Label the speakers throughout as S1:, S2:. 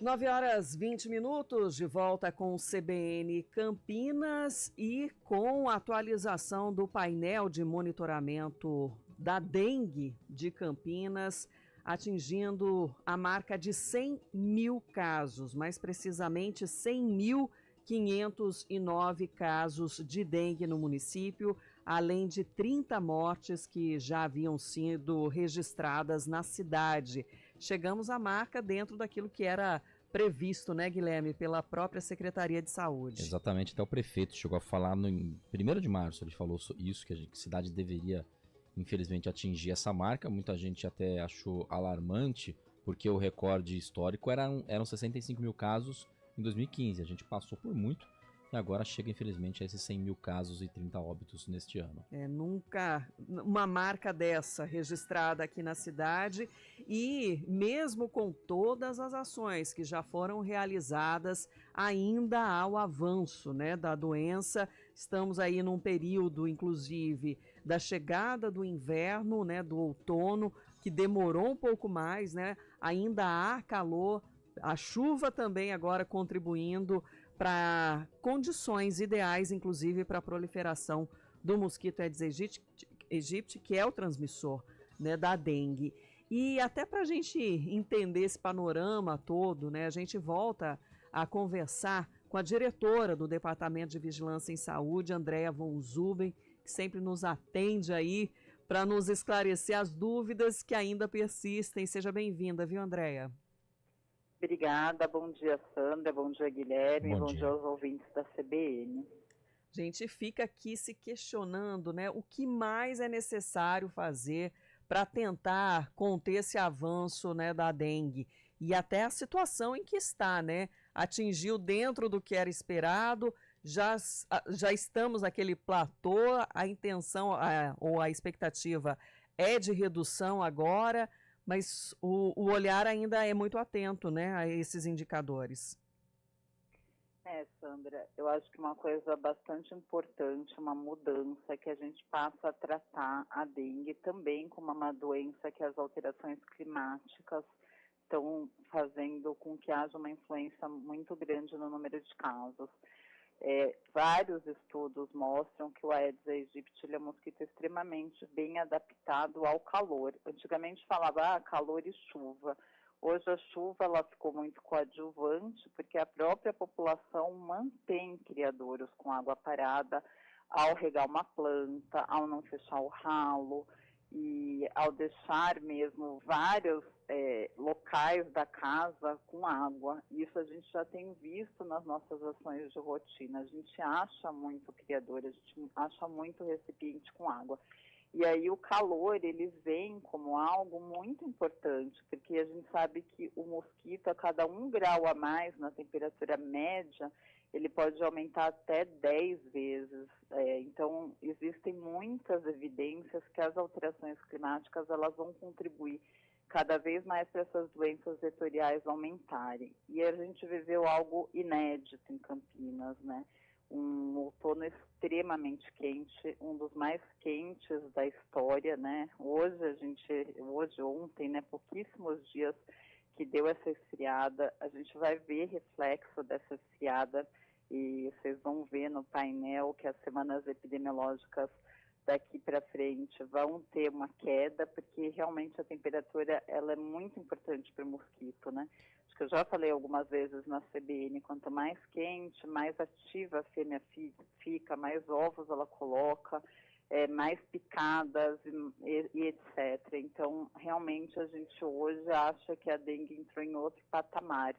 S1: 9h20, de volta com o CBN Campinas e com a atualização do painel de monitoramento da dengue de Campinas, atingindo a marca de 100 mil casos, mais precisamente 100.509 casos de dengue no município, além de 30 mortes que já haviam sido registradas na cidade. Chegamos à marca dentro daquilo que era previsto, né, Guilherme, pela própria Secretaria de Saúde.
S2: Exatamente, até o prefeito chegou a falar no 1º de março, ele falou isso, que a cidade deveria, infelizmente, atingir essa marca. Muita gente até achou alarmante, porque o recorde histórico eram 65 mil casos em 2015, a gente passou por muito, e agora chega, infelizmente, a esses 100 mil casos e 30 óbitos neste ano.
S1: Nunca uma marca dessa registrada aqui na cidade, e mesmo com todas as ações que já foram realizadas, ainda há o avanço, né, da doença. Estamos aí num período, inclusive, da chegada do inverno, né, do outono, que demorou um pouco mais, né? Ainda há calor, a chuva também agora contribuindo para condições ideais, inclusive para a proliferação do mosquito Aedes aegypti, que é o transmissor, né, da dengue. E até para a gente entender esse panorama todo, né, a gente volta a conversar com a diretora do Departamento de Vigilância em Saúde, Andréa von Zuben, que sempre nos atende aí para nos esclarecer as dúvidas que ainda persistem. Seja bem-vinda, viu, Andréa?
S3: Obrigada, bom dia, Sandra, bom dia, Guilherme, bom dia aos ouvintes da CBN.
S1: A gente fica aqui se questionando, né, o que mais é necessário fazer para tentar conter esse avanço, né, da dengue, e até a situação em que está, né, atingiu dentro do que era esperado, já estamos naquele platô, a intenção ou a expectativa é de redução agora, mas o olhar ainda é muito atento, né, a esses indicadores.
S3: Sandra, eu acho que uma coisa bastante importante, uma mudança, é que a gente passa a tratar a dengue também como uma doença que as alterações climáticas estão fazendo com que haja uma influência muito grande no número de casos. Vários estudos mostram que o Aedes aegypti é um mosquito extremamente bem adaptado ao calor. Antigamente falava calor e chuva. Hoje a chuva ela ficou muito coadjuvante, porque a própria população mantém criadouros com água parada ao regar uma planta, ao não fechar o ralo e ao deixar mesmo vários locais da casa com água. Isso a gente já tem visto nas nossas ações de rotina. A gente acha muito criador, a gente acha muito recipiente com água. E aí o calor, ele vem como algo muito importante, porque a gente sabe que o mosquito, a cada 1 grau a mais na temperatura média, ele pode aumentar até 10 vezes. Então, existem muitas evidências que as alterações climáticas, elas vão contribuir cada vez mais para essas doenças vetoriais aumentarem. E a gente viveu algo inédito em Campinas, né? Um outono extremamente quente, um dos mais quentes da história, né? Ontem, né, pouquíssimos dias que deu essa esfriada, a gente vai ver reflexo dessa esfriada e vocês vão ver no painel que as semanas epidemiológicas daqui para frente vão ter uma queda, porque realmente a temperatura ela é muito importante para o mosquito, né? Acho que eu já falei algumas vezes na CBN, quanto mais quente, mais ativa a fêmea fica, mais ovos ela coloca, mais picadas e etc. Então, realmente a gente hoje acha que a dengue entrou em outro patamar.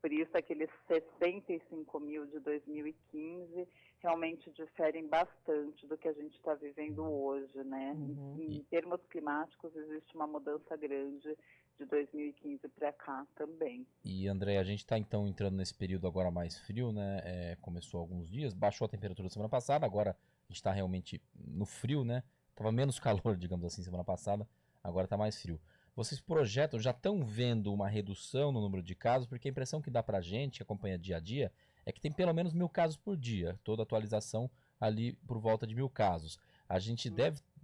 S3: Por isso, aqueles 65 mil de 2015 realmente diferem bastante do que a gente está vivendo hoje, né? Em termos climáticos, existe uma mudança grande de 2015 para cá também.
S2: E, André, a gente está então entrando nesse período agora mais frio, né? Começou há alguns dias, baixou a temperatura semana passada, agora a gente está realmente no frio, né? Tava menos calor, digamos assim, semana passada, agora está mais frio. Vocês projetam, já estão vendo uma redução no número de casos? Porque a impressão que dá para a gente, que acompanha dia a dia, é que tem pelo menos 1.000 casos por dia. Toda atualização ali por volta de 1.000 casos. A gente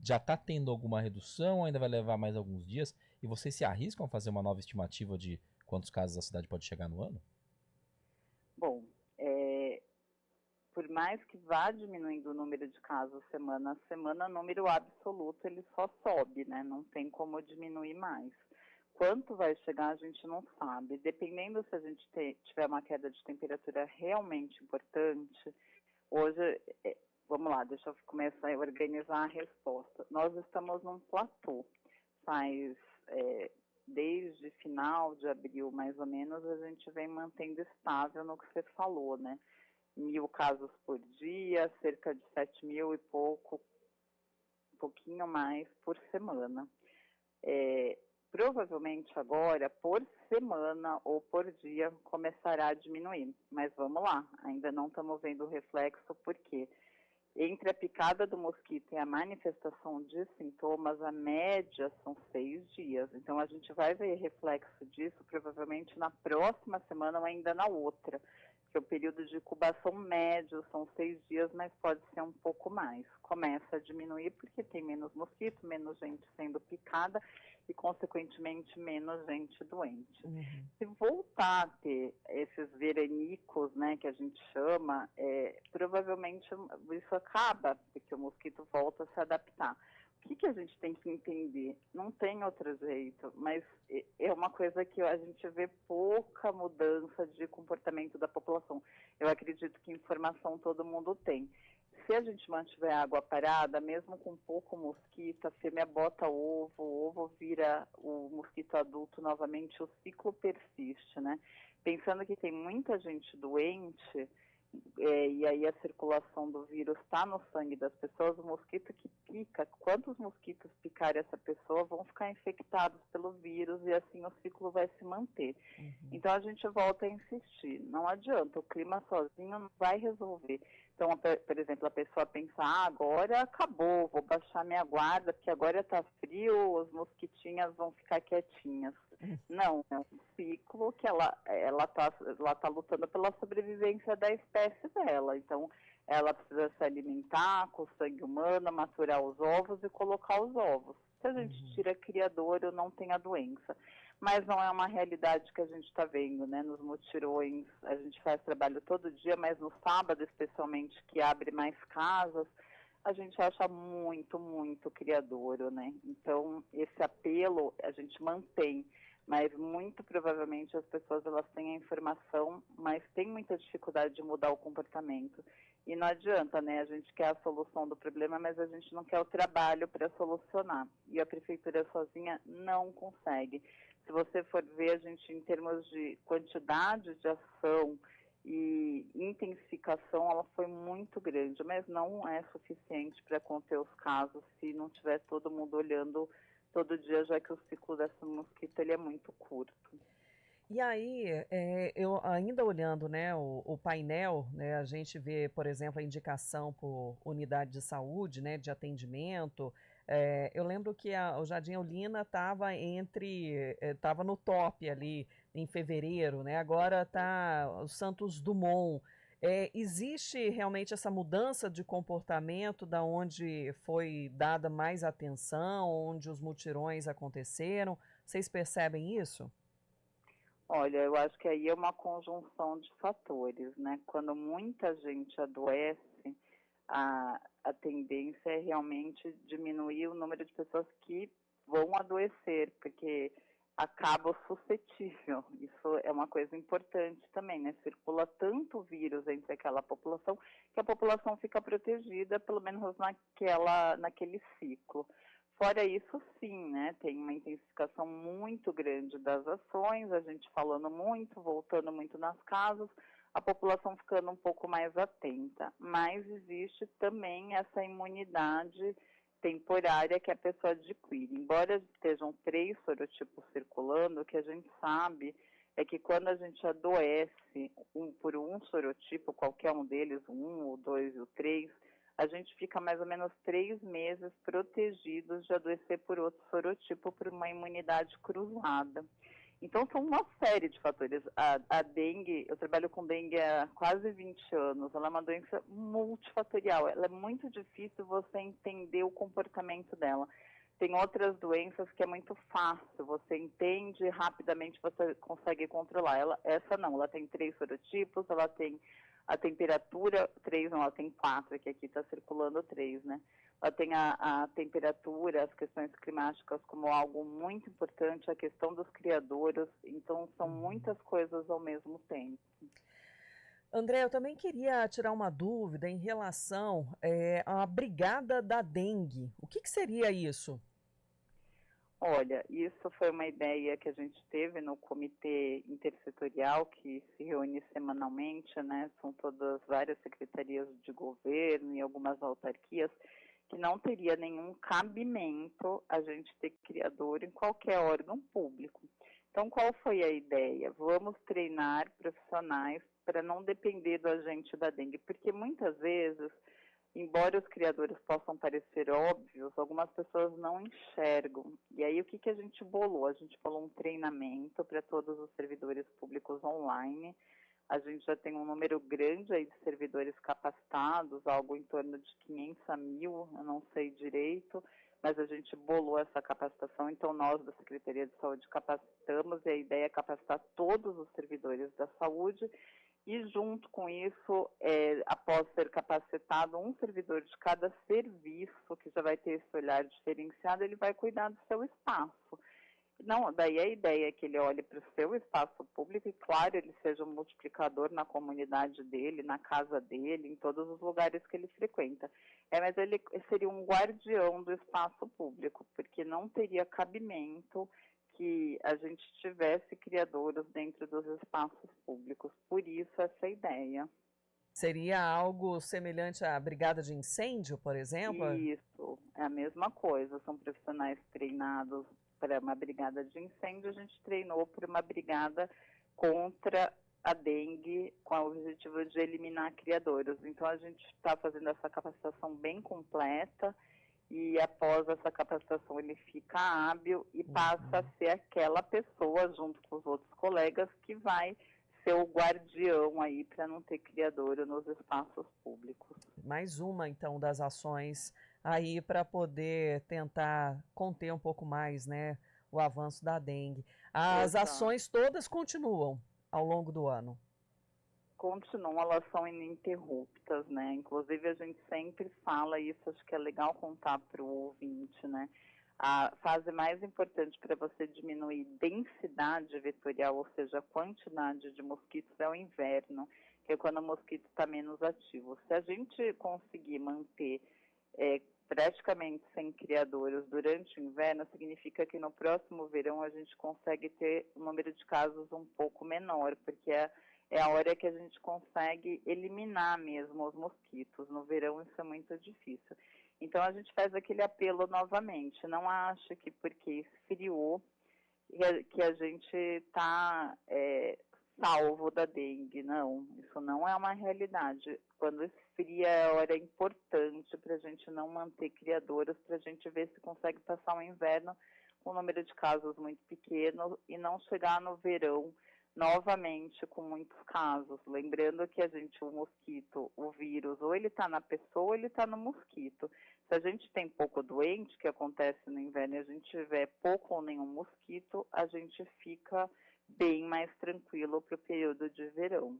S2: já está tendo alguma redução, ainda vai levar mais alguns dias? E vocês se arriscam a fazer uma nova estimativa de quantos casos a cidade pode chegar no ano?
S3: Bom, por mais que vá diminuindo o número de casos semana a semana, o número absoluto ele só sobe, né? Não tem como diminuir mais. Quanto vai chegar, a gente não sabe. Dependendo se a gente tiver uma queda de temperatura realmente importante, hoje, vamos lá, deixa eu começar a organizar a resposta. Nós estamos num platô. Faz, desde final de abril, mais ou menos, a gente vem mantendo estável no que você falou, né? 1.000 casos por dia, cerca de 7.000 e pouco, um pouquinho mais por semana. Provavelmente agora, por semana ou por dia, começará a diminuir. Mas vamos lá, ainda não estamos vendo o reflexo, porque entre a picada do mosquito e a manifestação de sintomas, a média são 6 dias. Então, a gente vai ver reflexo disso provavelmente na próxima semana ou ainda na outra. Porque o período de incubação médio são 6 dias, mas pode ser um pouco mais. Começa a diminuir porque tem menos mosquito, menos gente sendo picada e, consequentemente, menos gente doente. Se voltar a ter esses veranicos, né, que a gente chama, provavelmente isso acaba, porque o mosquito volta a se adaptar. O que a gente tem que entender? Não tem outro jeito, mas é uma coisa que a gente vê pouca mudança de comportamento da população. Eu acredito que informação todo mundo tem. Se a gente mantiver a água parada, mesmo com pouco mosquito, a fêmea bota ovo, o ovo vira o mosquito adulto novamente, o ciclo persiste, né? Pensando que tem muita gente doente, e aí a circulação do vírus está no sangue das pessoas, o mosquito que pica, quantos mosquitos picarem essa pessoa vão ficar infectados pelo vírus e assim o ciclo vai se manter. Então a gente volta a insistir, não adianta, o clima sozinho não vai resolver. Então, por exemplo, a pessoa pensa, agora acabou, vou baixar minha guarda, porque agora está frio, as mosquitinhas vão ficar quietinhas. Não, é um ciclo que ela tá lutando pela sobrevivência da espécie dela. Então, ela precisa se alimentar com o sangue humano, maturar os ovos e colocar os ovos. Se a gente tira criadouro, não tem a doença. Mas não é uma realidade que a gente está vendo, né? Nos mutirões, a gente faz trabalho todo dia, mas no sábado, especialmente, que abre mais casas, a gente acha muito, muito criadouro, né? Então, esse apelo a gente mantém, mas muito provavelmente as pessoas elas têm a informação, mas têm muita dificuldade de mudar o comportamento. E não adianta, né? A gente quer a solução do problema, mas a gente não quer o trabalho para solucionar. E a prefeitura sozinha não consegue. Se você for ver, a gente, em termos de quantidade de ação e intensificação, ela foi muito grande, mas não é suficiente para conter os casos se não tiver todo mundo olhando todo dia, já que o ciclo dessa mosquita ele é muito curto.
S1: E aí, eu ainda olhando, né, o painel, né, a gente vê, por exemplo, a indicação por unidade de saúde, né, de atendimento. Eu lembro que o Jardim Eulina estava no top ali em fevereiro, né? Agora está o Santos Dumont. Existe realmente essa mudança de comportamento da onde foi dada mais atenção, onde os mutirões aconteceram? Vocês percebem isso?
S3: Olha, eu acho que aí é uma conjunção de fatores, né? Quando muita gente adoece, a tendência é realmente diminuir o número de pessoas que vão adoecer, porque acaba suscetível. Isso é uma coisa importante também, né? Circula tanto vírus entre aquela população que a população fica protegida, pelo menos naquele ciclo. Fora isso, sim, né? Tem uma intensificação muito grande das ações, a gente falando muito, voltando muito nas casas, a população ficando um pouco mais atenta. Mas existe também essa imunidade temporária que a pessoa adquire. Embora estejam 3 sorotipos circulando, o que a gente sabe é que quando a gente adoece por um sorotipo, qualquer um deles, o 1, o 2 e o 3, a gente fica mais ou menos 3 meses protegidos de adoecer por outro sorotipo, por uma imunidade cruzada. Então, são uma série de fatores. A dengue, eu trabalho com dengue há quase 20 anos, ela é uma doença multifatorial, ela é muito difícil você entender o comportamento dela. Tem outras doenças que é muito fácil, você entende rapidamente, você consegue controlar. Essa não, ela tem 3 sorotipos, ela tem a temperatura, 3 não, ela tem 4, que aqui está circulando 3, né? Ela tem a temperatura, as questões climáticas como algo muito importante, a questão dos criadouros, então são muitas coisas ao mesmo tempo.
S1: André, eu também queria tirar uma dúvida em relação à Brigada da Dengue. O que seria isso?
S3: Olha, isso foi uma ideia que a gente teve no comitê intersetorial, que se reúne semanalmente, né? São todas várias secretarias de governo e algumas autarquias, que não teria nenhum cabimento a gente ter criador em qualquer órgão público. Então, qual foi a ideia? Vamos treinar profissionais para não depender do agente da dengue, porque muitas vezes, embora os criadores possam parecer óbvios, algumas pessoas não enxergam. E aí, o que a gente bolou? A gente bolou um treinamento para todos os servidores públicos online. A gente já tem um número grande aí de servidores capacitados, algo em torno de 500 a 1.000, eu não sei direito, mas a gente bolou essa capacitação, então nós da Secretaria de Saúde capacitamos, e a ideia é capacitar todos os servidores da saúde, e junto com isso, após ser capacitado, um servidor de cada serviço, que já vai ter esse olhar diferenciado, ele vai cuidar do seu espaço. Não, daí a ideia é que ele olhe para o seu espaço público e, claro, ele seja um multiplicador na comunidade dele, na casa dele, em todos os lugares que ele frequenta. Mas ele seria um guardião do espaço público, porque não teria cabimento que a gente tivesse criadouros dentro dos espaços públicos. Por isso, essa ideia.
S1: Seria algo semelhante à brigada de incêndio, por exemplo?
S3: Isso, é a mesma coisa. São profissionais treinados para uma brigada de incêndio, a gente treinou para uma brigada contra a dengue, com o objetivo de eliminar criadouros. Então, a gente está fazendo essa capacitação bem completa, e após essa capacitação ele fica hábil e passa a ser aquela pessoa, junto com os outros colegas, que vai ser o guardião aí para não ter criadouro nos espaços públicos.
S1: Mais uma, então, das ações aí para poder tentar conter um pouco mais, né, o avanço da dengue. As ações todas continuam ao longo do ano?
S3: Continuam, elas são ininterruptas, né? Inclusive a gente sempre fala isso, acho que é legal contar para o ouvinte, né? A fase mais importante para você diminuir densidade vetorial, ou seja, a quantidade de mosquitos, é o inverno, que é quando o mosquito está menos ativo. Se a gente conseguir manter praticamente sem criadouros durante o inverno, significa que no próximo verão a gente consegue ter um número de casos um pouco menor, porque é a hora que a gente consegue eliminar mesmo os mosquitos. No verão isso é muito difícil. Então a gente faz aquele apelo novamente. Não acha que porque esfriou que a gente está salvo da dengue. Não, isso não é uma realidade. Quando esfria é a hora importante para a gente não manter criadouros, para a gente ver se consegue passar o inverno com um número de casos muito pequeno e não chegar no verão novamente com muitos casos. Lembrando que o mosquito, o vírus, ou ele está na pessoa ou ele está no mosquito. Se a gente tem pouco doente, que acontece no inverno, e a gente tiver pouco ou nenhum mosquito, a gente fica bem mais tranquilo para o período de verão.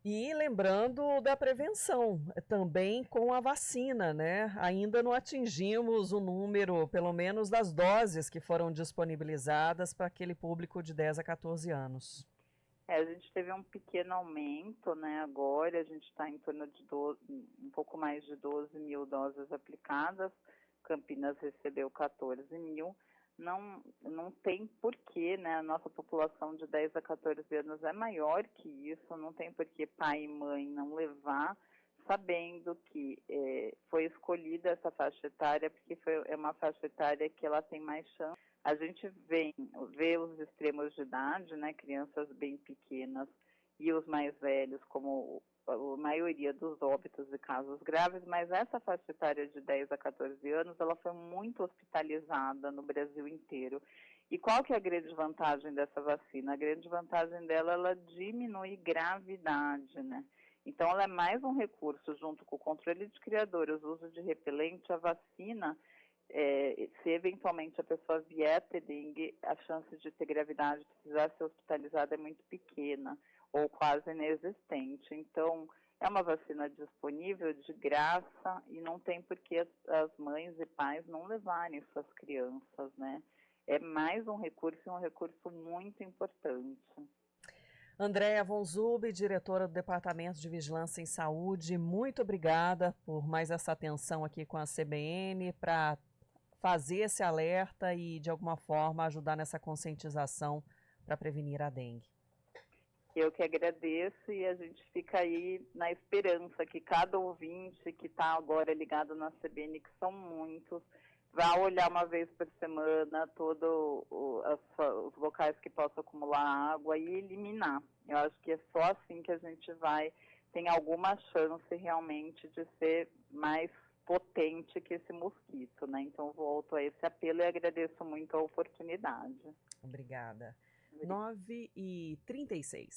S1: E lembrando da prevenção, também com a vacina, né? Ainda não atingimos o número, pelo menos, das doses que foram disponibilizadas para aquele público de 10 a 14 anos.
S3: A gente teve um pequeno aumento, né? Agora a gente está em torno de um pouco mais de 12 mil doses aplicadas. Campinas recebeu 14 mil. Não tem porquê, né? A nossa população de 10 a 14 anos é maior que isso, não tem porquê pai e mãe não levar, sabendo que foi escolhida essa faixa etária, porque é uma faixa etária que ela tem mais chance. A gente vê os extremos de idade, né? Crianças bem pequenas e os mais velhos, como a maioria dos óbitos e casos graves, mas essa faixa etária de 10 a 14 anos, ela foi muito hospitalizada no Brasil inteiro. E qual que é a grande vantagem dessa vacina? A grande vantagem dela, ela diminui gravidade, né? Então, ela é mais um recurso, junto com o controle de criadores, o uso de repelente, a vacina, se eventualmente a pessoa vier ter dengue, a chance de ter gravidade, precisar ser hospitalizada é muito pequena ou quase inexistente. Então, é uma vacina disponível de graça e não tem por que as mães e pais não levarem suas crianças, né? É mais um recurso e um recurso muito importante.
S1: Andréa Von Zub, diretora do Departamento de Vigilância em Saúde, muito obrigada por mais essa atenção aqui com a CBN para fazer esse alerta e, de alguma forma, ajudar nessa conscientização para prevenir a dengue.
S3: Eu que agradeço e a gente fica aí na esperança que cada ouvinte que está agora ligado na CBN, que são muitos, vá olhar uma vez por semana todos os locais que possam acumular água e eliminar. Eu acho que é só assim que a gente tem alguma chance realmente de ser mais potente que esse mosquito, né? Então volto a esse apelo e agradeço muito a oportunidade.
S1: Obrigada. 9h36.